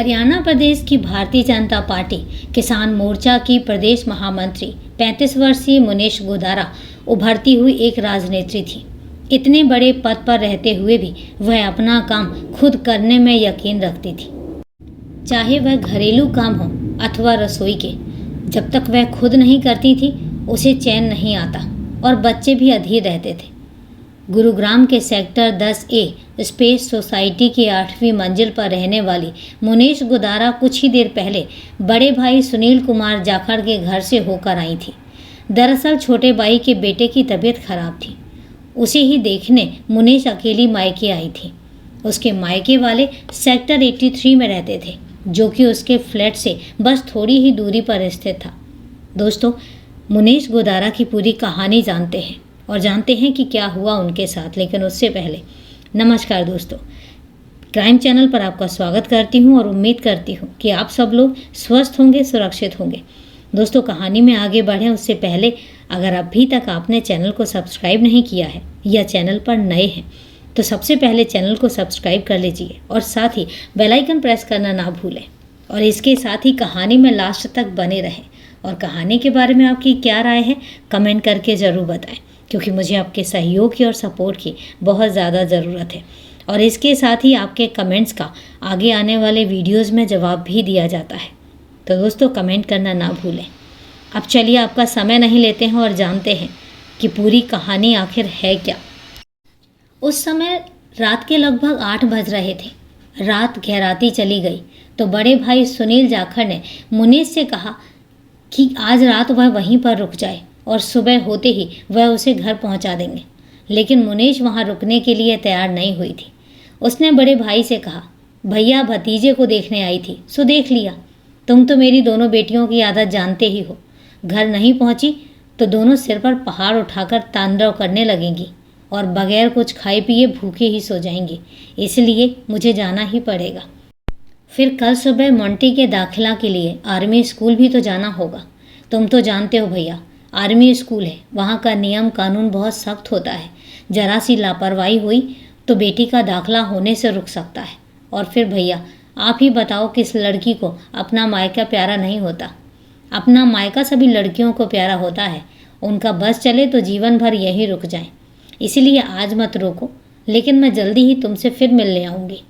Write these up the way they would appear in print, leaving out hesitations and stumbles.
हरियाणा प्रदेश की भारतीय जनता पार्टी किसान मोर्चा की प्रदेश महामंत्री 35 वर्षीय मुनीश गोदारा उभरती हुई एक राजनेत्री थी। इतने बड़े पद पर रहते हुए भी वह अपना काम खुद करने में यकीन रखती थी, चाहे वह घरेलू काम हो अथवा रसोई के। जब तक वह खुद नहीं करती थी उसे चैन नहीं आता और बच्चे भी अधीर रहते थे। गुरुग्राम के सेक्टर 10A स्पेस सोसाइटी की 8वीं मंजिल पर रहने वाली मुनीश गोदारा कुछ ही देर पहले बड़े भाई सुनील कुमार जाखड़ के घर से होकर आई थी। दरअसल छोटे भाई के बेटे की तबीयत खराब थी। उसे ही देखने मुनीश अकेली मायके आई थी। उसके मायके वाले सेक्टर 83 में रहते थे, जो कि उसके फ्लैट से बस थोड़ी ही दूरी पर स्थित था। दोस्तों, मुनीश गोदारा की पूरी कहानी जानते हैं और जानते हैं कि क्या हुआ उनके साथ। लेकिन उससे पहले नमस्कार दोस्तों, क्राइम चैनल पर आपका स्वागत करती हूं और उम्मीद करती हूं कि आप सब लोग स्वस्थ होंगे, सुरक्षित होंगे। दोस्तों, कहानी में आगे बढ़ें उससे पहले अगर अभी तक आपने चैनल को सब्सक्राइब नहीं किया है या चैनल पर नए हैं तो सबसे पहले चैनल को सब्सक्राइब कर लीजिए और साथ ही बेल आइकन प्रेस करना ना भूलें। और इसके साथ ही कहानी में लास्ट तक बने रहें और कहानी के बारे में आपकी क्या राय है कमेंट करके ज़रूर बताएं, क्योंकि मुझे आपके सहयोग की और सपोर्ट की बहुत ज़्यादा ज़रूरत है। और इसके साथ ही आपके कमेंट्स का आगे आने वाले वीडियोस में जवाब भी दिया जाता है। तो दोस्तों, कमेंट करना ना भूलें। अब चलिए आपका समय नहीं लेते हैं और जानते हैं कि पूरी कहानी आखिर है क्या। उस समय रात के लगभग 8 बज रहे थे। रात गहराती चली गई तो बड़े भाई सुनील जाखड़ ने मुनीश से कहा कि आज रात वह वहीं पर रुक जाए और सुबह होते ही वह उसे घर पहुंचा देंगे। लेकिन मुनीश वहां रुकने के लिए तैयार नहीं हुई थी। उसने बड़े भाई से कहा, भैया भतीजे को देखने आई थी सो देख लिया। तुम तो मेरी दोनों बेटियों की आदत जानते ही हो। घर नहीं पहुंची तो दोनों सिर पर पहाड़ उठाकर तांडव करने लगेंगी और बगैर कुछ खाए पिए भूखे ही सो जाएंगी। इसलिए मुझे जाना ही पड़ेगा। फिर कल सुबह मोंटी के दाखिला के लिए आर्मी स्कूल भी तो जाना होगा। तुम तो जानते हो भैया, आर्मी स्कूल है, वहाँ का नियम कानून बहुत सख्त होता है। जरा सी लापरवाही हुई तो बेटी का दाखिला होने से रुक सकता है। और फिर भैया आप ही बताओ, किस लड़की को अपना मायका प्यारा नहीं होता। अपना मायका सभी लड़कियों को प्यारा होता है। उनका बस चले तो जीवन भर यहीं रुक जाएं। इसीलिए आज मत रोको, लेकिन मैं जल्दी ही तुमसे फिर मिलने आऊँगी।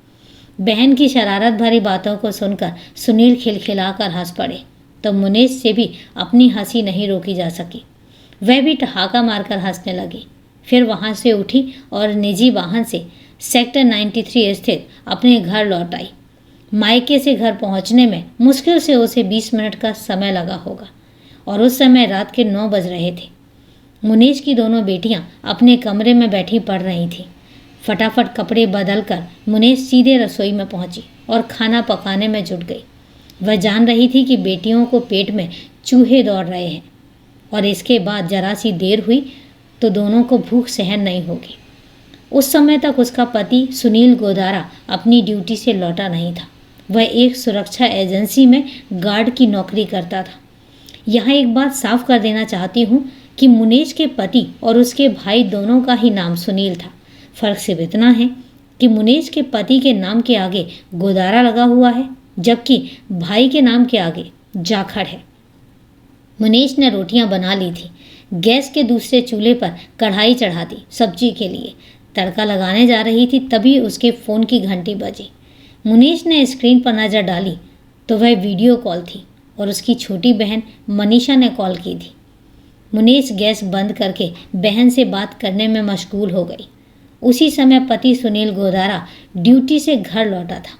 बहन की शरारत भरी बातों को सुनकर सुनील खिलखिलाकर हंस पड़े तो मुनीश से भी अपनी हंसी नहीं रोकी जा सकी। वह भी ठहाका मारकर हंसने लगी। फिर वहां से उठी और निजी वाहन से सेक्टर 93 स्थित अपने घर लौट आई। मायके से घर पहुंचने में मुश्किल से उसे 20 मिनट का समय लगा होगा और उस समय रात के 9 बज रहे थे। मुनीश की दोनों बेटियां अपने कमरे में बैठी पढ़ रही थीं। फटाफट कपड़े बदलकर मुनीश सीधे रसोई में पहुंची और खाना पकाने में जुट गई। वह जान रही थी कि बेटियों को पेट में चूहे दौड़ रहे हैं और इसके बाद जरा सी देर हुई तो दोनों को भूख सहन नहीं होगी। उस समय तक उसका पति सुनील गोदारा अपनी ड्यूटी से लौटा नहीं था। वह एक सुरक्षा एजेंसी में गार्ड की नौकरी करता था। यहाँ एक बात साफ कर देना चाहती हूँ कि मुनीश के पति और उसके भाई दोनों का ही नाम सुनील था। फर्क सिर्फ इतना है कि मुनीश के पति के नाम के आगे गोदारा लगा हुआ है, जबकि भाई के नाम के आगे जाखड़ है। मुनीश ने रोटियां बना ली थी। गैस के दूसरे चूल्हे पर कढ़ाई चढ़ा दी सब्जी के लिए। तड़का लगाने जा रही थी तभी उसके फ़ोन की घंटी बजी। मुनीश ने स्क्रीन पर नज़र डाली तो वह वीडियो कॉल थी और उसकी छोटी बहन मनीषा ने कॉल की थी। मुनीश गैस बंद करके बहन से बात करने में मशगूल हो गई। उसी समय पति सुनील गोदारा ड्यूटी से घर लौटा था।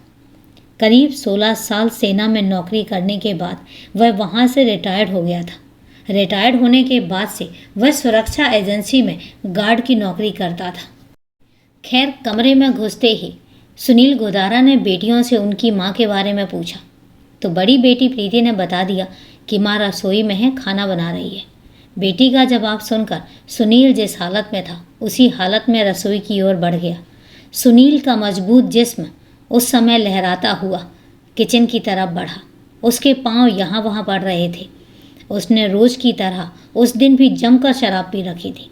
करीब 16 साल सेना में नौकरी करने के बाद वह वहाँ से रिटायर्ड हो गया था। रिटायर्ड होने के बाद से वह सुरक्षा एजेंसी में गार्ड की नौकरी करता था। खैर, कमरे में घुसते ही सुनील गोदारा ने बेटियों से उनकी माँ के बारे में पूछा तो बड़ी बेटी प्रीति ने बता दिया कि माँ रसोई में है, खाना बना रही है। बेटी का जवाब सुनकर सुनील जिस हालत में था उसी हालत में रसोई की ओर बढ़ गया। सुनील का मजबूत जिस्म उस समय लहराता हुआ किचन की तरफ बढ़ा। उसके पांव यहाँ वहाँ पड़ रहे थे। उसने रोज की तरह उस दिन भी जमकर शराब पी रखी थी।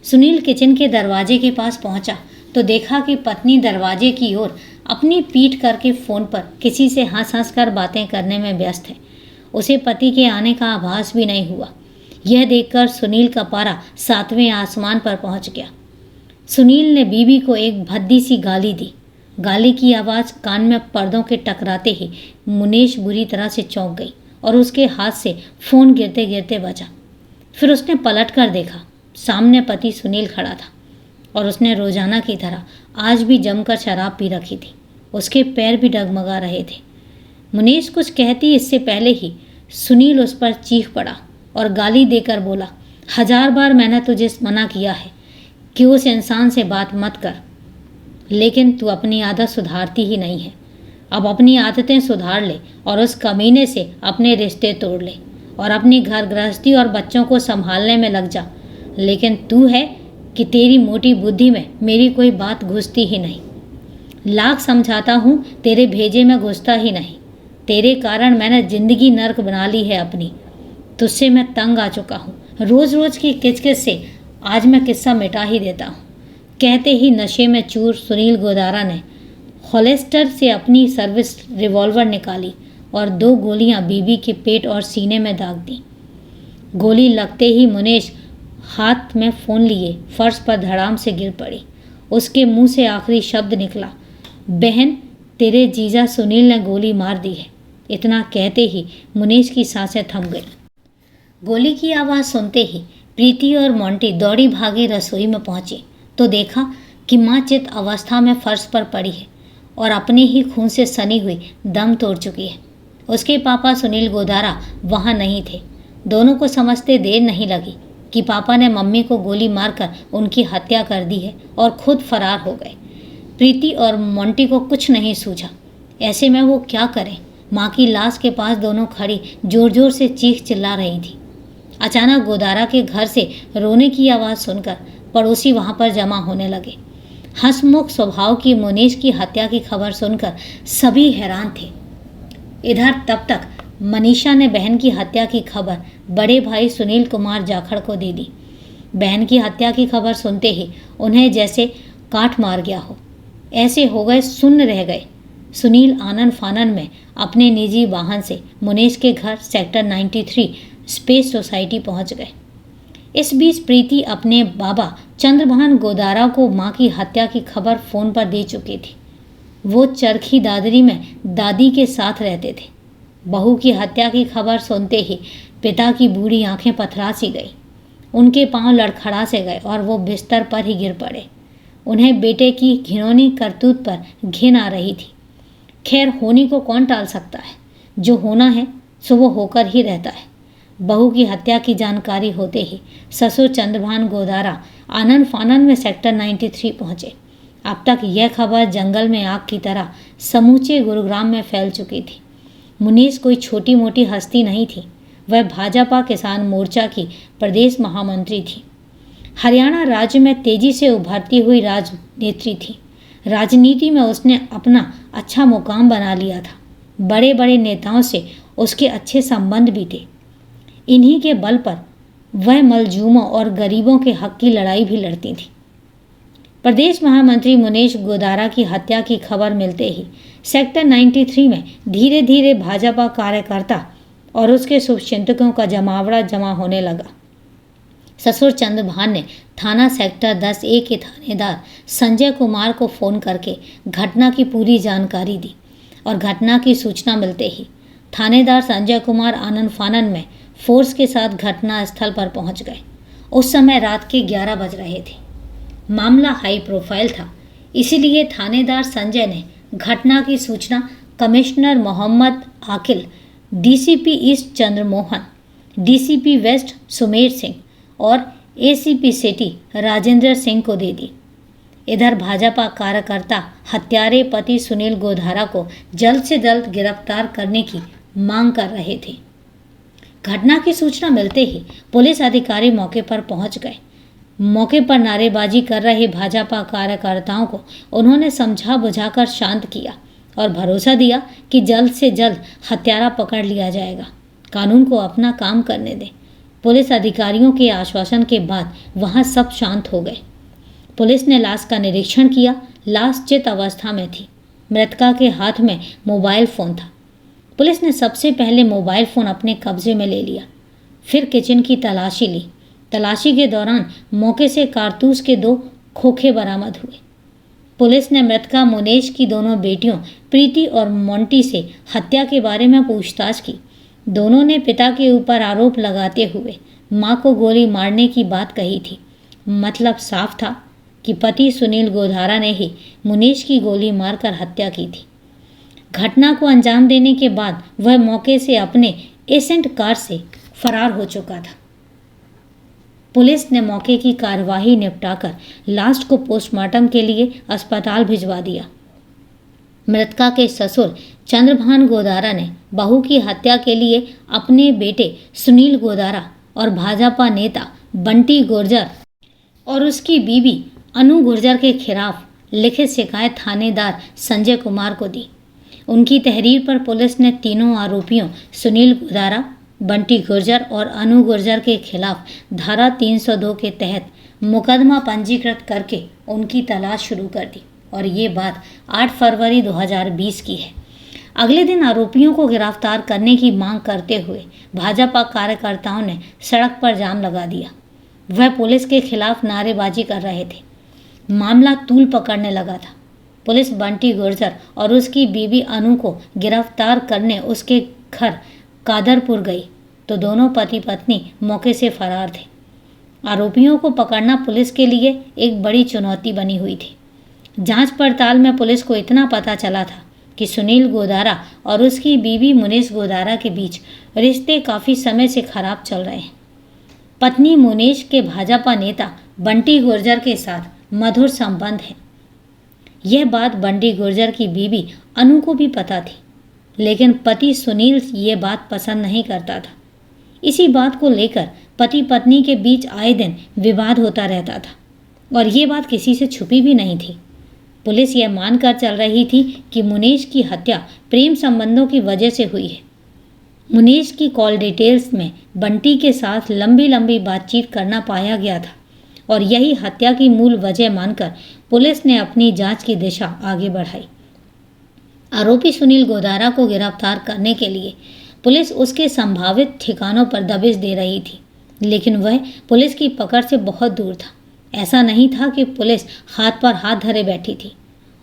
सुनील किचन के दरवाजे के पास पहुंचा तो देखा कि पत्नी दरवाजे की ओर अपनी पीठ करके फ़ोन पर किसी से हंस हंस कर बातें करने में व्यस्त है। उसे पति के आने का आभास भी नहीं हुआ। यह देखकर सुनील का पारा 7वें आसमान पर पहुंच गया। सुनील ने बीवी को एक भद्दी सी गाली दी। गाली की आवाज़ कान में पर्दों के टकराते ही मुनेश बुरी तरह से चौंक गई और उसके हाथ से फ़ोन गिरते गिरते बचा। फिर उसने पलट कर देखा, सामने पति सुनील खड़ा था और उसने रोजाना की तरह आज भी जमकर शराब पी रखी थी। उसके पैर भी डगमगा रहे थे। मुनीश कुछ कहती इससे पहले ही सुनील उस पर चीख पड़ा और गाली देकर बोला, 1000 बार मैंने तुझे मना किया है कि उस इंसान से बात मत कर, लेकिन तू अपनी आदत सुधारती ही नहीं है। अब अपनी आदतें सुधार ले और उस कमीने से अपने रिश्ते तोड़ ले और अपनी घर गृहस्थी और बच्चों को संभालने में लग जा। लेकिन तू है कि तेरी मोटी बुद्धि में मेरी कोई बात घुसती ही नहीं। लाख समझाता हूँ, तेरे भेजे में घुसता ही नहीं। तेरे कारण मैंने ज़िंदगी नर्क बना ली है अपनी। तुझसे मैं तंग आ चुका हूँ। रोज़ रोज़ की किचकिच से आज मैं किस्सा मिटा ही देता हूँ। कहते ही नशे में चूर सुनील गोदारा ने हॉलेस्टर से अपनी सर्विस रिवॉल्वर निकाली और 2 गोलियां बीवी के पेट और सीने में दाग दी। गोली लगते ही मुनेश हाथ में फ़ोन लिए फर्श पर धड़ाम से गिर पड़ी। उसके मुंह से आखिरी शब्द निकला, बहन तेरे जीजा सुनील ने गोली मार दी है। इतना कहते ही मुनेश की सांसें थम गई। गोली की आवाज़ सुनते ही प्रीति और मोंटी दौड़ी भागे रसोई में पहुंची तो देखा कि माँ चित अवस्था में फर्श पर पड़ी है और अपने ही खून से सनी हुई दम तोड़ चुकी है। उसके पापा सुनील गोदारा वहाँ नहीं थे। दोनों को समझते देर नहीं लगी कि पापा ने मम्मी को गोली मारकर उनकी हत्या कर दी है और खुद फरार हो गए। प्रीति और मोंटी को कुछ नहीं सूझा। ऐसे में वो क्या करें। माँ की लाश के पास दोनों खड़ी जोर जोर से चीख चिल्ला रही थी। अचानक गोदारा के घर से रोने की आवाज़ सुनकर पड़ोसी वहाँ पर जमा होने लगे। हंसमुख स्वभाव की मुनीश की हत्या की खबर सुनकर सभी हैरान थे। इधर तब तक मनीषा ने बहन की हत्या की खबर बड़े भाई सुनील कुमार जाखड़ को दे दी। बहन की हत्या की खबर सुनते ही उन्हें जैसे काट मार गया हो, ऐसे हो गए, सुन्न रह गए। सुनील आनन फानन में अपने निजी वाहन से मुनीश के घर सेक्टर 93 स्पेस सोसाइटी पहुंच गए। इस बीच प्रीति अपने बाबा चंद्रभान गोदारा को मां की हत्या की खबर फ़ोन पर दे चुकी थी। वो चरखी दादरी में दादी के साथ रहते थे। बहू की हत्या की खबर सुनते ही पिता की बूढ़ी आंखें पथरा सी गई। उनके पांव लड़खड़ा से गए और वो बिस्तर पर ही गिर पड़े। उन्हें बेटे की घिनौनी करतूत पर घिन आ रही थी। खैर, होनी को कौन टाल सकता है। जो होना है सो वो होकर ही रहता है। बहू की हत्या की जानकारी होते ही ससुर चंद्रभान गोदारा आनन फानन में सेक्टर 93 पहुंचे। अब तक यह खबर जंगल में आग की तरह समूचे गुरुग्राम में फैल चुकी थी। मुनीश कोई छोटी मोटी हस्ती नहीं थी। वह भाजपा किसान मोर्चा की प्रदेश महामंत्री थी। हरियाणा राज्य में तेजी से उभरती हुई राजनेत्री थी। राजनीति में उसने अपना अच्छा मुकाम बना लिया था। बड़े बड़े नेताओं से उसके अच्छे संबंध भी थे। इन्हीं के बल पर वह मलजूमों और गरीबों के हक की लड़ाई भी लड़ती थी। प्रदेश महामंत्री मुनीश गोदारा की हत्या की खबर मिलते ही सेक्टर 93 में धीरे धीरे भाजपा कार्यकर्ता और उसके शुभचिंतकों का जमावड़ा जमा होने लगा। ससुर चंद्रभान ने थाना सेक्टर 10A के थानेदार संजय कुमार को फ़ोन करके घटना की पूरी जानकारी दी और घटना की सूचना मिलते ही थानेदार संजय कुमार आनन फानन में फोर्स के साथ घटना स्थल पर पहुंच गए। उस समय रात के 11 बज रहे थे। मामला हाई प्रोफाइल था, इसीलिए थानेदार संजय ने घटना की सूचना commissioner Mohammad Aqil, DCP east Chandramohan, DCP west Sumer Singh और एसीपी सिटी राजेंद्र सिंह को दे दी। इधर भाजपा कार्यकर्ता हत्यारे पति सुनील गोधारा को जल्द से जल्द गिरफ्तार करने की मांग कर रहे थे। घटना की सूचना मिलते ही पुलिस अधिकारी मौके पर पहुंच गए। मौके पर नारेबाजी कर रहे भाजपा कार्यकर्ताओं को उन्होंने समझा बुझाकर शांत किया और भरोसा दिया कि जल्द से जल्द हत्यारा पकड़ लिया जाएगा। कानून को अपना काम करने दें। पुलिस अधिकारियों के आश्वासन के बाद वहां सब शांत हो गए। पुलिस ने लाश का निरीक्षण किया। लाश चित अवस्था में थी। मृतका के हाथ में मोबाइल फ़ोन था। पुलिस ने सबसे पहले मोबाइल फ़ोन अपने कब्जे में ले लिया, फिर किचन की तलाशी ली। तलाशी के दौरान मौके से कारतूस के 2 खोखे बरामद हुए। पुलिस ने मृतका मुनेश की दोनों बेटियों प्रीति और मोंटी से हत्या के बारे में पूछताछ की। दोनों ने पिता के ऊपर आरोप लगाते हुए मां को गोली मारने की बात कही थी। मतलब साफ था कि पति सुनील गोधारा ने ही मुनेश की गोली मारकर हत्या की थी। घटना को अंजाम देने के बाद वह मौके से अपने एसेंट कार से फरार हो चुका था। पुलिस ने मौके की कार्यवाही निपटाकर लाश को पोस्टमार्टम के लिए अस्पताल भिजवा दिया। मृतका के ससुर चंद्रभान गोधारा ने बहू की हत्या के लिए अपने बेटे सुनील गोधारा और भाजपा नेता बंटी गुर्जर और उसकी बीवी अनु गुर्जर के खिलाफ लिखित शिकायत थानेदार संजय कुमार को दी। उनकी तहरीर पर पुलिस ने तीनों आरोपियों सुनील गोधारा, बंटी गुर्जर और अनु गुर्जर के खिलाफ धारा 302 के तहत मुकदमा पंजीकृत करके उनकी तलाश शुरू कर दी और ये बात 8 फरवरी 2020 की है। अगले दिन आरोपियों को गिरफ्तार करने की मांग करते हुए भाजपा कार्यकर्ताओं ने सड़क पर जाम लगा दिया। वह पुलिस के खिलाफ नारेबाजी कर रहे थे। मामला तूल पकड़ने लगा था। पुलिस बंटी गुर्जर और उसकी बीवी अनु को गिरफ्तार करने उसके घर कादरपुर गई तो दोनों पति पत्नी मौके से फरार थे। आरोपियों को पकड़ना पुलिस के लिए एक बड़ी चुनौती बनी हुई थी। जांच पड़ताल में पुलिस को इतना पता चला था कि सुनील गोधारा और उसकी बीवी मुनेश गोधारा के बीच रिश्ते काफ़ी समय से खराब चल रहे हैं। पत्नी मुनेश के भाजपा नेता बंटी गुर्जर के साथ मधुर संबंध है। यह बात बंटी गुर्जर की बीवी अनु को भी पता थी, लेकिन पति सुनील ये बात पसंद नहीं करता था। इसी बात को लेकर पति पत्नी के बीच आए दिन विवाद होता रहता था और ये बात किसी से छुपी भी नहीं थी। पुलिस यह मानकर चल रही थी कि मुनेश की हत्या प्रेम संबंधों की वजह से हुई है। मुनेश की कॉल डिटेल्स में बंटी के साथ लंबी लंबी बातचीत करना पाया गया था और यही हत्या की मूल वजह मानकर पुलिस ने अपनी जांच की दिशा आगे बढ़ाई। आरोपी सुनील गोधारा को गिरफ्तार करने के लिए पुलिस उसके संभावित ठिकानों पर दबिश दे रही थी, लेकिन वह पुलिस की पकड़ से बहुत दूर था। ऐसा नहीं था कि पुलिस हाथ पर हाथ धरे बैठी थी।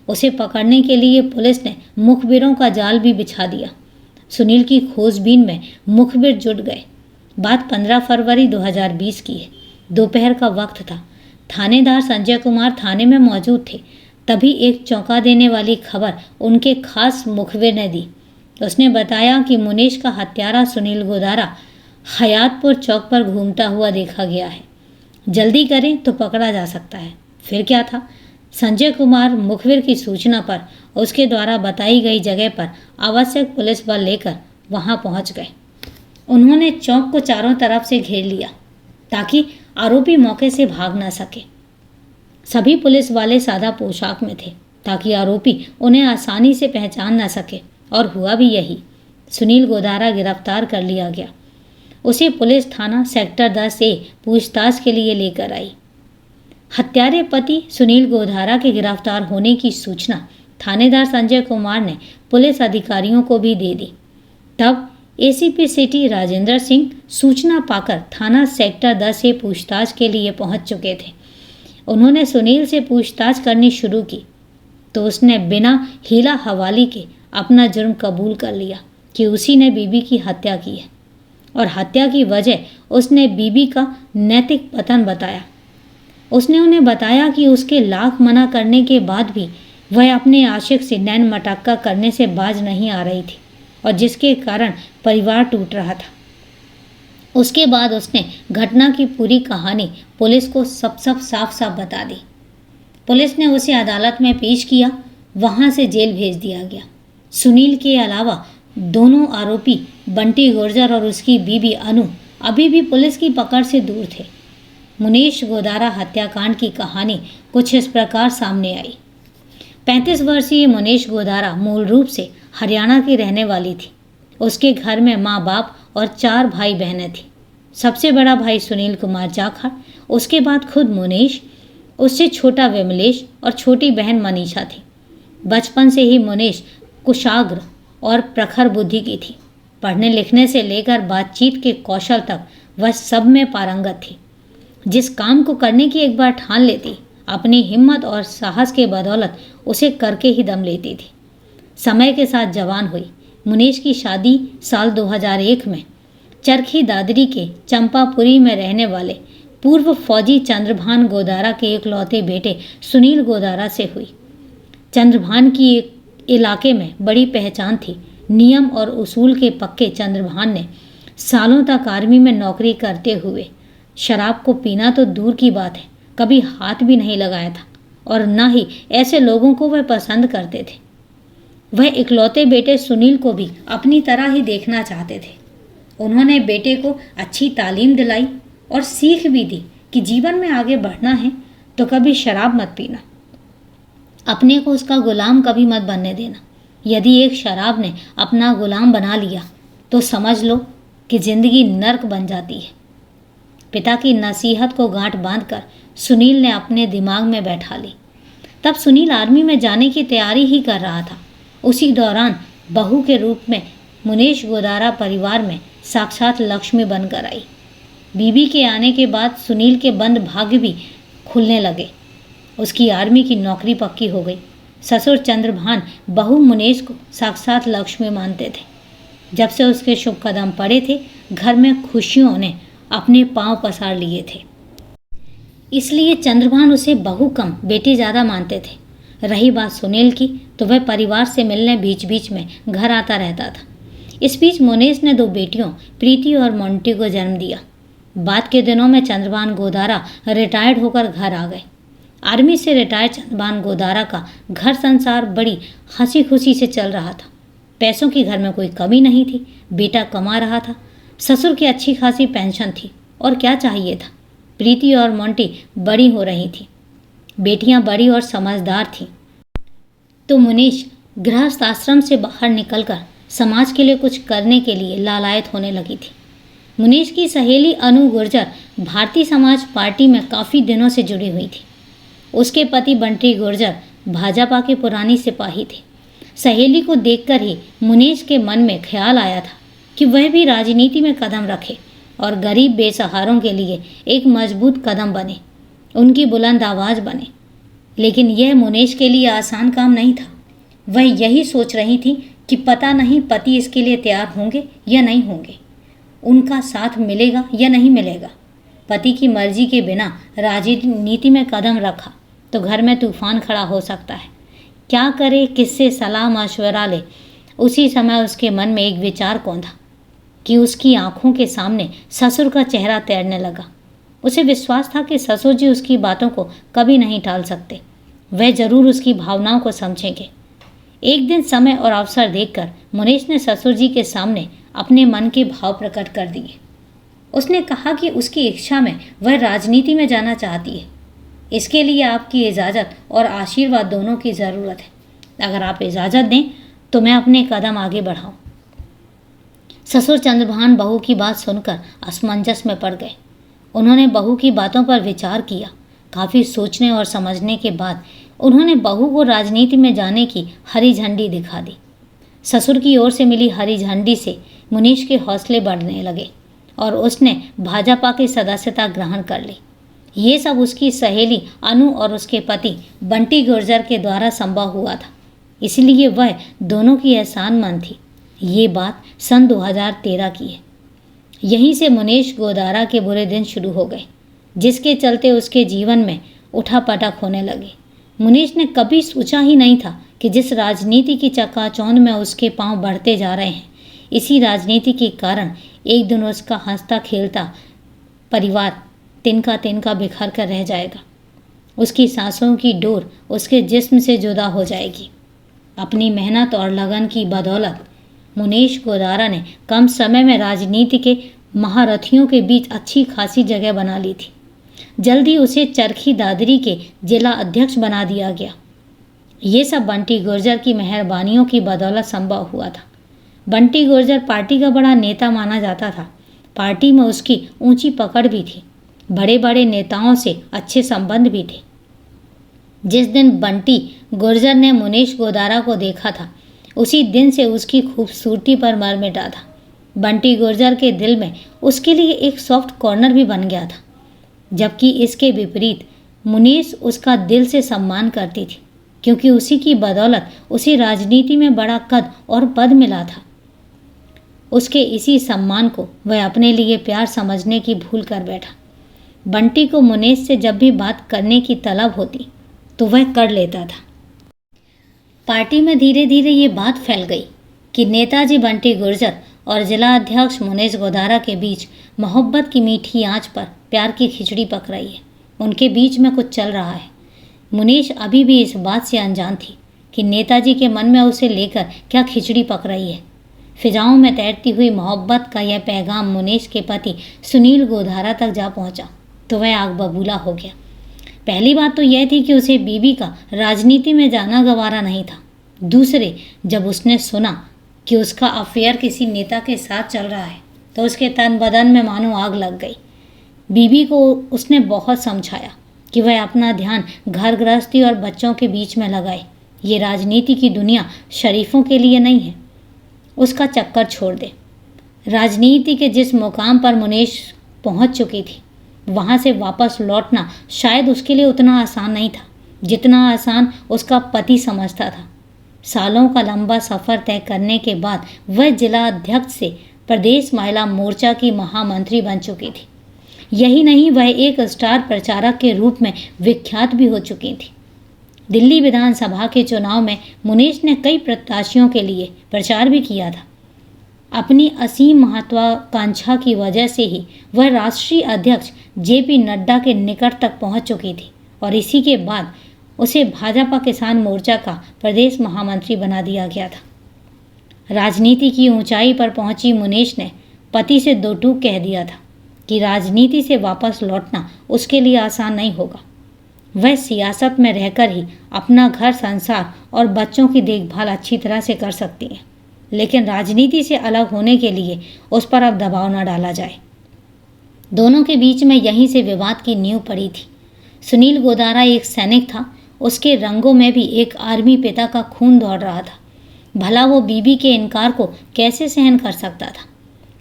उसे पकड़ने के लिए पुलिस ने मुखबिरों का जाल भी बिछा दिया। सुनील की खोजबीन में मुखबिर जुट गए। बात 15 फरवरी 2020 की है। दोपहर का वक्त था। थानेदार संजय कुमार थाने में मौजूद थे। तभी एक चौंका देने वाली खबर उनके खास मुखबिर ने दी। उसने बताया कि मुनेश का हत्यारा सुनील गोधारा हयातपुर चौक पर घूमता हुआ देखा गया है। जल्दी करें तो पकड़ा जा सकता है। फिर क्या था? संजय कुमार मुखबिर की सूचना पर उसके द्वारा बताई गई जगह पर आवश्यक पुलिस बल लेकर वहां पहुंच गए। उन्होंने चौक को चारों तरफ से घेर लिया ताकि आरोपी मौके से भाग न सके। सभी पुलिस वाले सादा पोशाक में थे ताकि आरोपी उन्हें आसानी से पहचान न सके, और हुआ भी यही। सुनील गोधारा गिरफ्तार कर लिया गया। उसे पुलिस थाना सेक्टर 10 से पूछताछ के लिए लेकर आई। हत्यारे पति सुनील गोधारा के गिरफ्तार होने की सूचना थानेदार संजय कुमार ने पुलिस अधिकारियों को भी दे दी। तब एसीपी सिटी राजेंद्र सिंह सूचना पाकर थाना सेक्टर 10 से पूछताछ के लिए पहुंच चुके थे। उन्होंने सुनील से पूछताछ करनी शुरू की तो उसने बिना हीला हवाली के अपना जुर्म कबूल कर लिया कि उसी ने बीबी की हत्या की है, और हत्या की वजह उसने बीबी का नैतिक पतन बताया। उसने उन्हें बताया कि उसके लाख मना करने के बाद भी वह अपने आशिक से नैन मटक्का करने से बाज नहीं आ रही थी और जिसके कारण परिवार टूट रहा था। उसके बाद उसने घटना की पूरी कहानी पुलिस को साफ साफ बता दी। पुलिस ने उसे अदालत में पेश किया। वहां से जेल भेज दिया गया। सुनील के अलावा दोनों आरोपी बंटी गुर्जर और उसकी बीबी अनु अभी भी पुलिस की पकड़ से दूर थे। मुनेश गोधारा हत्याकांड की कहानी कुछ इस प्रकार सामने आई। 35 वर्षीय मुनेश गोधारा मूल रूप से हरियाणा की रहने वाली थी। उसके घर में माँ बाप और 4 भाई बहनें थीं। सबसे बड़ा भाई सुनील कुमार जाखड़, उसके बाद खुद मुनेश, उससे छोटा विमलेश और छोटी बहन मनीषा थी। बचपन से ही मुनीश कुशाग्र और प्रखर बुद्धि की थी। पढ़ने लिखने से लेकर बातचीत के कौशल तक वह सब में पारंगत थी। जिस काम को करने की एक बार ठान लेती, अपनी हिम्मत और साहस के बदौलत उसे करके ही दम लेती थी। समय के साथ जवान हुई। मुनीश की शादी साल 2001 में चरखी दादरी के चंपापुरी में रहने वाले पूर्व फौजी चंद्रभान गोदारा के एकलौते बेटे सुनील गोदारा से हुई। चंद्रभान की एक इलाके में बड़ी पहचान थी। नियम और उसूल के पक्के चंद्रभान ने सालों तक आर्मी में नौकरी करते हुए शराब को पीना तो दूर की बात है, कभी हाथ भी नहीं लगाया था और न ही ऐसे लोगों को वह पसंद करते थे। वह इकलौते बेटे सुनील को भी अपनी तरह ही देखना चाहते थे। उन्होंने बेटे को अच्छी तालीम दिलाई और सीख भी दी कि जीवन में आगे बढ़ना है तो कभी शराब मत पीना, अपने को उसका गुलाम कभी मत बनने देना। यदि एक शराब ने अपना गुलाम बना लिया तो समझ लो कि जिंदगी नर्क बन जाती है। पिता की नसीहत को गांठ बांधकर सुनील ने अपने दिमाग में बैठा ली। तब सुनील आर्मी में जाने की तैयारी ही कर रहा था। उसी दौरान बहू के रूप में मुनीश गोदारा परिवार में साक्षात लक्ष्मी बनकर आई। बीबी के आने के बाद सुनील के बंद भाग्य भी खुलने लगे। उसकी आर्मी की नौकरी पक्की हो गई। ससुर चंद्रभान बहू मुनीश को साक्षात लक्ष्मी मानते थे। जब से उसके शुभ कदम पड़े थे, घर में खुशियों ने अपने पांव पसार लिए थे। इसलिए चंद्रभान उसे बहू कम बेटी ज़्यादा मानते थे। रही बात सुनील की, तो वह परिवार से मिलने बीच बीच में घर आता रहता था। इस बीच मुनीश ने 2 बेटियों प्रीति और मोंटी को जन्म दिया। बाद के दिनों में चंद्रभान गोदारा रिटायर्ड होकर घर आ गए। आर्मी से रिटायर चंद्रभान गोदारा का घर संसार बड़ी हंसी खुशी से चल रहा था। पैसों की घर में कोई कमी नहीं थी। बेटा कमा रहा था, ससुर की अच्छी खासी पेंशन थी, और क्या चाहिए था। प्रीति और मोंटी बड़ी हो रही थी। बेटियां बड़ी और समझदार थीं। तो मुनीश गृहस्थ आश्रम से बाहर निकलकर समाज के लिए कुछ करने के लिए लालायत होने लगी थी। मुनीश की सहेली अनु गुर्जर भारतीय समाज पार्टी में काफ़ी दिनों से जुड़ी हुई थी। उसके पति बंटी गुर्जर भाजपा के पुरानी सिपाही थे। सहेली को देखकर ही मुनीश के मन में ख्याल आया था कि वह भी राजनीति में कदम रखे और गरीब बेसहारों के लिए एक मजबूत कदम बने, उनकी बुलंद आवाज़ बने। लेकिन यह मुनीश के लिए आसान काम नहीं था। वह यही सोच रही थी कि पता नहीं पति इसके लिए तैयार होंगे या नहीं होंगे, उनका साथ मिलेगा या नहीं मिलेगा। पति की मर्जी के बिना राजनीति में कदम रखा तो घर में तूफान खड़ा हो सकता है। क्या करे, किससे सलाह मशवरा ले। उसी समय उसके मन में एक विचार कौंधा कि उसकी आंखों के सामने ससुर का चेहरा तैरने लगा। उसे विश्वास था कि ससुर जी उसकी बातों को कभी नहीं टाल सकते। वह जरूर उसकी भावनाओं को समझेंगे। एक दिन समय और अवसर देखकर मुनीश ने ससुर जी के सामने अपने मन के भाव प्रकट कर दिए। उसने कहा कि उसकी इच्छा में वह राजनीति में जाना चाहती है। इसके लिए आपकी इजाज़त और आशीर्वाद दोनों की ज़रूरत है। अगर आप इजाज़त दें तो मैं अपने कदम आगे बढ़ाऊं। ससुर चंद्रभान बहू की बात सुनकर असमंजस में पड़ गए। उन्होंने बहू की बातों पर विचार किया। काफ़ी सोचने और समझने के बाद उन्होंने बहू को राजनीति में जाने की हरी झंडी दिखा दी। ससुर की ओर से मिली हरी झंडी से मुनीश के हौसले बढ़ने लगे और उसने भाजपा की सदस्यता ग्रहण कर ली। ये सब उसकी सहेली अनु और उसके पति बंटी गुर्जर के द्वारा संभव हुआ था, इसलिए वह दोनों की एहसानमंद थी। ये बात सन 2013 की है। यहीं से मुनीश गोदारा के बुरे दिन शुरू हो गए, जिसके चलते उसके जीवन में उठापटक होने लगी। मुनीश ने कभी सोचा ही नहीं था कि जिस राजनीति की चकाचौंध में उसके पांव बढ़ते जा रहे हैं, इसी राजनीति के कारण एक दिन उसका हंसता खेलता परिवार तिनका तिनका बिखर कर रह जाएगा। उसकी सांसों की डोर उसके जिस्म से जुदा हो जाएगी। अपनी मेहनत और लगन की बदौलत मुनीश गोदारा ने कम समय में राजनीति के महारथियों के बीच अच्छी खासी जगह बना ली थी। जल्द ही उसे चरखी दादरी के जिला अध्यक्ष बना दिया गया। ये सब बंटी गुर्जर की मेहरबानियों की बदौलत संभव हुआ था। बंटी गुर्जर पार्टी का बड़ा नेता माना जाता था। पार्टी में उसकी ऊंची पकड़ भी थी। बड़े बड़े नेताओं से अच्छे संबंध भी थे। जिस दिन बंटी गुर्जर ने मुनीश गोदारा को देखा था, उसी दिन से उसकी खूबसूरती पर मर मिटा था। बंटी गुर्जर के दिल में उसके लिए एक सॉफ्ट कॉर्नर भी बन गया था, जबकि इसके विपरीत मुनीश उसका दिल से सम्मान करती थी, क्योंकि उसी की बदौलत उसे राजनीति में बड़ा कद और पद मिला था। उसके इसी सम्मान को वह अपने लिए प्यार समझने की भूल कर बैठा। बंटी को मुनीश से जब भी बात करने की तलब होती तो वह कर लेता था। पार्टी में धीरे धीरे ये बात फैल गई कि नेताजी बंटी गुर्जर और जिला अध्यक्ष मुनीश गोदारा के बीच मोहब्बत की मीठी आंच पर प्यार की खिचड़ी पक रही है। उनके बीच में कुछ चल रहा है। मुनीश अभी भी इस बात से अनजान थी कि नेताजी के मन में उसे लेकर क्या खिचड़ी पक रही है। फिजाओं में तैरती हुई मोहब्बत का यह पैगाम मुनीश के पति सुनील गोदारा तक जा पहुंचा तो वह आग बबूला हो गया। पहली बात तो यह थी कि उसे बीवी का राजनीति में जाना गवारा नहीं था। दूसरे, जब उसने सुना कि उसका अफेयर किसी नेता के साथ चल रहा है तो उसके तन बदन में मानो आग लग गई। बीवी को उसने बहुत समझाया कि वह अपना ध्यान घर गृहस्थी और बच्चों के बीच में लगाए। ये राजनीति की दुनिया शरीफों के लिए नहीं है, उसका चक्कर छोड़ दे। राजनीति के जिस मुकाम पर मुनीश पहुंच चुकी थी, वहां से वापस लौटना शायद उसके लिए उतना आसान नहीं था जितना आसान उसका पति समझता था। सालों का लंबा सफ़र तय करने के बाद वह जिला अध्यक्ष से प्रदेश महिला मोर्चा की महामंत्री बन चुकी थी। यही नहीं, वह एक स्टार प्रचारक के रूप में विख्यात भी हो चुकी थी। दिल्ली विधानसभा के चुनाव में मुनीश ने कई प्रत्याशियों के लिए प्रचार भी किया था। अपनी असीम महत्वाकांक्षा की वजह से ही वह राष्ट्रीय अध्यक्ष जेपी नड्डा के निकट तक पहुंच चुकी थी और इसी के बाद उसे भाजपा किसान मोर्चा का प्रदेश महामंत्री बना दिया गया था। राजनीति की ऊंचाई पर पहुंची मुनीश ने पति से दो टूक कह दिया था कि राजनीति से वापस लौटना उसके लिए आसान नहीं होगा। वह सियासत में रहकर ही अपना घर, संसार और बच्चों की देखभाल अच्छी तरह से कर सकती है, लेकिन राजनीति से अलग होने के लिए उस पर अब दबाव न डाला जाए। दोनों के बीच में यहीं से विवाद की नींव पड़ी थी। सुनील गोदारा एक सैनिक था, उसके रंगों में भी एक आर्मी पिता का खून दौड़ रहा था। भला वो बीवी के इनकार को कैसे सहन कर सकता था।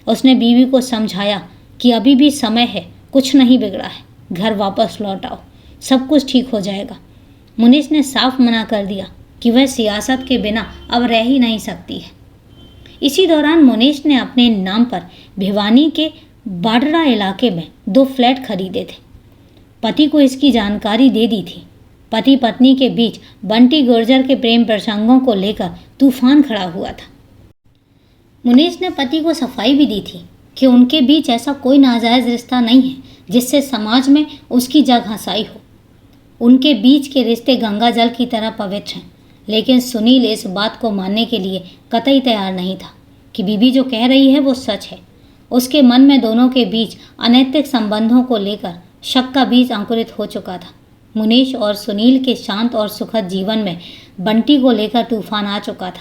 उसने बीवी को समझाया कि अभी भी समय है, कुछ नहीं बिगड़ा है, घर वापस लौट आओ, सब कुछ ठीक हो जाएगा। मुनीश ने साफ मना कर दिया कि वह सियासत के बिना अब रह ही नहीं सकती है। इसी दौरान मुनीश ने अपने नाम पर भिवानी के बाडरा इलाके में 2 फ्लैट खरीदे थे। पति को इसकी जानकारी दे दी थी। पति पत्नी के बीच बंटी गुर्जर के प्रेम प्रसंगों को लेकर तूफान खड़ा हुआ था। मुनीश ने पति को सफाई भी दी थी कि उनके बीच ऐसा कोई नाजायज़ रिश्ता नहीं है जिससे समाज में उसकी जगह हंसाई हो। उनके बीच के रिश्ते गंगा जल की तरह पवित्र हैं। लेकिन सुनील इस बात को मानने के लिए कतई तैयार नहीं था कि बीबी जो कह रही है वो सच है। उसके मन में दोनों के बीच अनैतिक संबंधों को लेकर शक का बीज अंकुरित हो चुका था। मुनीश और सुनील के शांत और सुखद जीवन में बंटी को लेकर तूफान आ चुका था।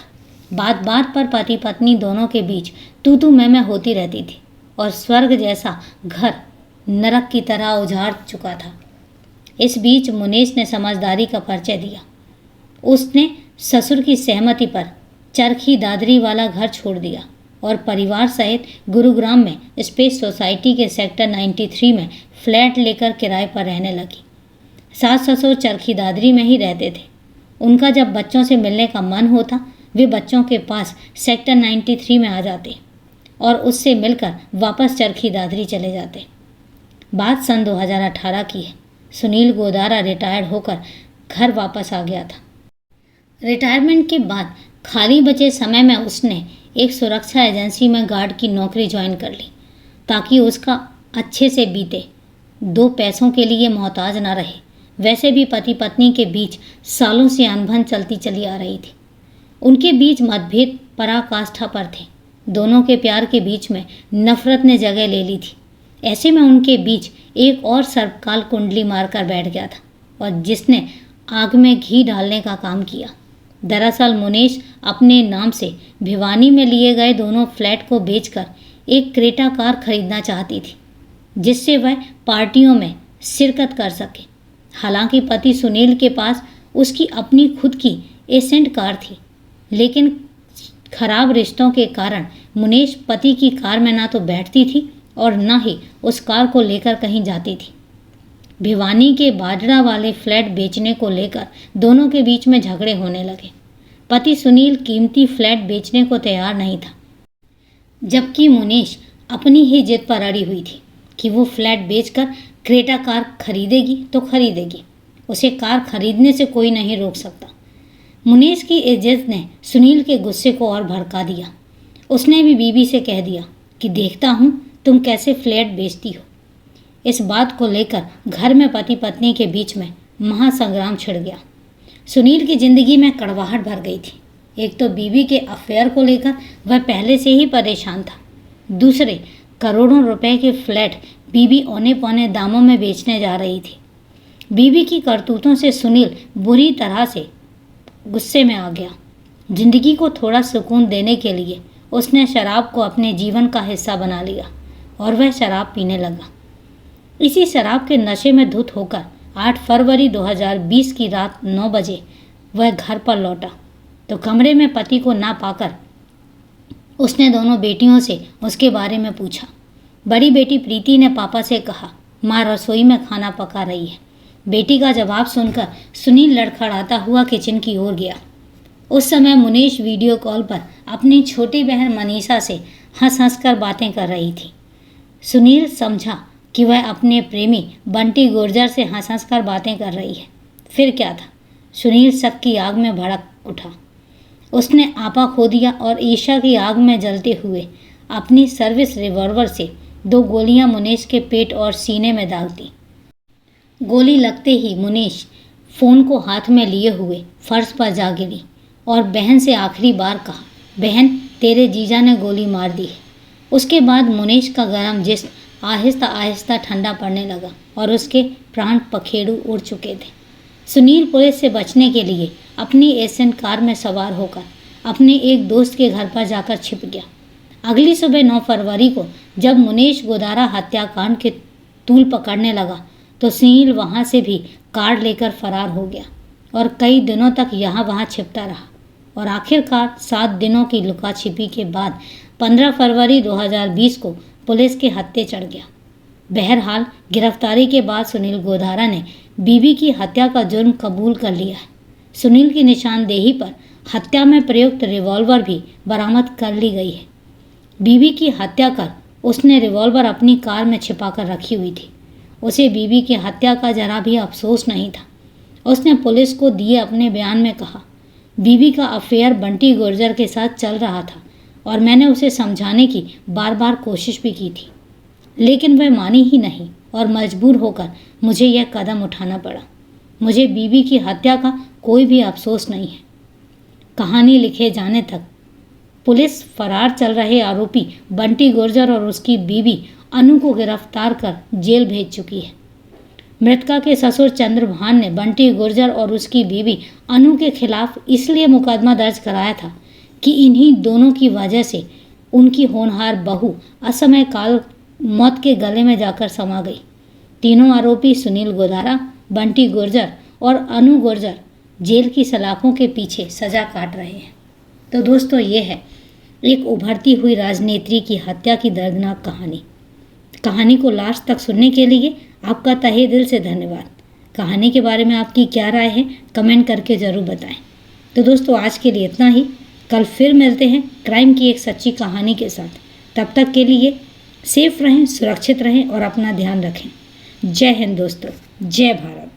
बात बात पर पति पत्नी दोनों के बीच तू तू मैं होती रहती थी और स्वर्ग जैसा घर नरक की तरह उजाड़ चुका था। इस बीच मुनीश ने समझदारी का परिचय दिया। उसने ससुर की सहमति पर चरखी दादरी वाला घर छोड़ दिया और परिवार सहित गुरुग्राम में स्पेस सोसाइटी के सेक्टर 93 में फ्लैट लेकर किराए पर रहने लगी। सास ससुर चरखी दादरी में ही रहते थे। उनका जब बच्चों से मिलने का मन होता, वे बच्चों के पास सेक्टर 93 में आ जाते और उससे मिलकर वापस चरखी दादरी चले जाते। बात सन 2018 की है। सुनील गोदारा रिटायर्ड होकर घर वापस आ गया था। रिटायरमेंट के बाद खाली बचे समय में उसने एक सुरक्षा एजेंसी में गार्ड की नौकरी ज्वाइन कर ली ताकि उसका अच्छे से बीते, 2 पैसों के लिए मोहताज ना रहे। वैसे भी पति पत्नी के बीच सालों से अनबन चलती चली आ रही थी। उनके बीच मतभेद पराकाष्ठा पर थे। दोनों के प्यार के बीच में नफरत ने जगह ले ली थी। ऐसे में उनके बीच एक और सर्वकाल कुंडली मारकर बैठ गया था और जिसने आग में घी डालने का काम किया। दरअसल मुनीश अपने नाम से भिवानी में लिए गए दोनों फ्लैट को बेचकर एक क्रेटा कार खरीदना चाहती थी जिससे वह पार्टियों में शिरकत कर सके। हालांकि पति सुनील के पास उसकी अपनी खुद की एसेंट कार थी, लेकिन खराब रिश्तों के कारण मुनेश पति की कार में ना तो बैठती थी और न ही उस कार को लेकर कहीं जाती थी। भिवानी के बाजरा वाले फ्लैट बेचने को लेकर दोनों के बीच में झगड़े होने लगे। पति सुनील कीमती फ्लैट बेचने को तैयार नहीं था, जबकि मुनेश अपनी ही जिद पर अड़ी हुई थी कि वो फ्लैट बेचकर क्रेटा कार खरीदेगी तो खरीदेगी, उसे कार खरीदने से कोई नहीं रोक सकता। मुनेश की इस जिद ने सुनील के गुस्से को और भड़का दिया। उसने भी बीवी से कह दिया कि देखता हूँ तुम कैसे फ्लैट बेचती हो। इस बात को लेकर घर में पति पत्नी के बीच में महासंग्राम छिड़ गया। सुनील की जिंदगी में कड़वाहट भर गई थी। एक तो बीवी के अफेयर को लेकर वह पहले से ही परेशान था, दूसरे करोड़ों रुपए के फ्लैट बीवी औने पौने दामों में बेचने जा रही थी। बीवी की करतूतों से सुनील बुरी तरह से गुस्से में आ गया। जिंदगी को थोड़ा सुकून देने के लिए उसने शराब को अपने जीवन का हिस्सा बना लिया और वह शराब पीने लगा। इसी शराब के नशे में धुत होकर 8 फरवरी 2020 की रात 9 बजे वह घर पर लौटा तो कमरे में पति को ना पाकर उसने दोनों बेटियों से उसके बारे में पूछा। बड़ी बेटी प्रीति ने पापा से कहा, माँ रसोई में खाना पका रही है। बेटी का जवाब सुनकर सुनील लड़खड़ाता हुआ किचन की ओर गया। उस समय मुनेश वीडियो कॉल पर अपनी छोटी बहन मनीषा से हंस हंस कर बातें कर रही थी। सुनील समझा कि वह अपने प्रेमी बंटी गुर्जर से हंस हंस कर बातें कर रही है। फिर क्या था, सुनील शक की आग में भड़क उठा। उसने आपा खो दिया और ईर्ष्या की आग में जलते हुए अपनी सर्विस रिवॉल्वर से 2 गोलियां मुनेश के पेट और सीने में दाग दी। गोली लगते ही मुनेश फ़ोन को हाथ में लिए हुए फर्श पर जा गिरी और बहन से आखिरी बार कहा, बहन तेरे जीजा ने गोली मार दी है। उसके बाद मुनेश का गर्म जिस्म आहिस्ता आहिस्ता ठंडा पड़ने लगा और उसके प्राण पखेरु उड़ चुके थे। सुनील पुलिस से बचने के लिए अपनी एसेंट कार में सवार होकर अपने एक दोस्त के घर पर जाकर छिप गया। अगली सुबह 9 फरवरी को जब मुनेश गोदारा हत्याकांड के तूल पकड़ने लगा तो सुनील वहां से भी कार लेकर फरार हो गया और कई दिनों तक यहाँ वहाँ छिपता रहा और आखिरकार 7 दिनों की लुका छिपी के बाद 15 फरवरी 2020 को पुलिस के हत्थे चढ़ गया। बहरहाल गिरफ्तारी के बाद सुनील गोदारा ने बीवी की हत्या का जुर्म कबूल कर लिया है। सुनील की निशानदेही पर हत्या में प्रयुक्त रिवॉल्वर भी बरामद कर ली गई है। बीवी की हत्या कर उसने रिवॉल्वर अपनी कार में छिपाकर रखी हुई थी। उसे बीवी की हत्या का जरा भी अफसोस नहीं था। उसने पुलिस को दिए अपने बयान में कहा, बीवी का अफेयर बंटी गुर्जर के साथ चल रहा था और मैंने उसे समझाने की बार बार कोशिश भी की थी, लेकिन वह मानी ही नहीं और मजबूर होकर मुझे यह कदम उठाना पड़ा। मुझे बीवी की हत्या का कोई भी अफसोस नहीं है। कहानी लिखे जाने तक पुलिस फरार चल रहे आरोपी बंटी गुर्जर और उसकी बीवी अनु को गिरफ्तार कर जेल भेज चुकी है। मृतका के ससुर चंद्रभान ने बंटी गुर्जर और उसकी बीवी अनु के खिलाफ इसलिए मुकदमा दर्ज कराया था कि इन्हीं दोनों की वजह से उनकी होनहार बहू असमय काल मौत के गले में जाकर समा गई। तीनों आरोपी सुनील गोदारा, बंटी गुर्जर और अनु गुर्जर जेल की सलाखों के पीछे सजा काट रहे हैं। तो दोस्तों, ये है एक उभरती हुई राजनेत्री की हत्या की दर्दनाक कहानी। कहानी को लास्ट तक सुनने के लिए आपका तहे दिल से धन्यवाद। कहानी के बारे में आपकी क्या राय है कमेंट करके ज़रूर बताएं। तो दोस्तों, आज के लिए इतना ही। कल फिर मिलते हैं क्राइम की एक सच्ची कहानी के साथ। तब तक के लिए सेफ रहें, सुरक्षित रहें और अपना ध्यान रखें। जय हिंद दोस्तों, जय भारत।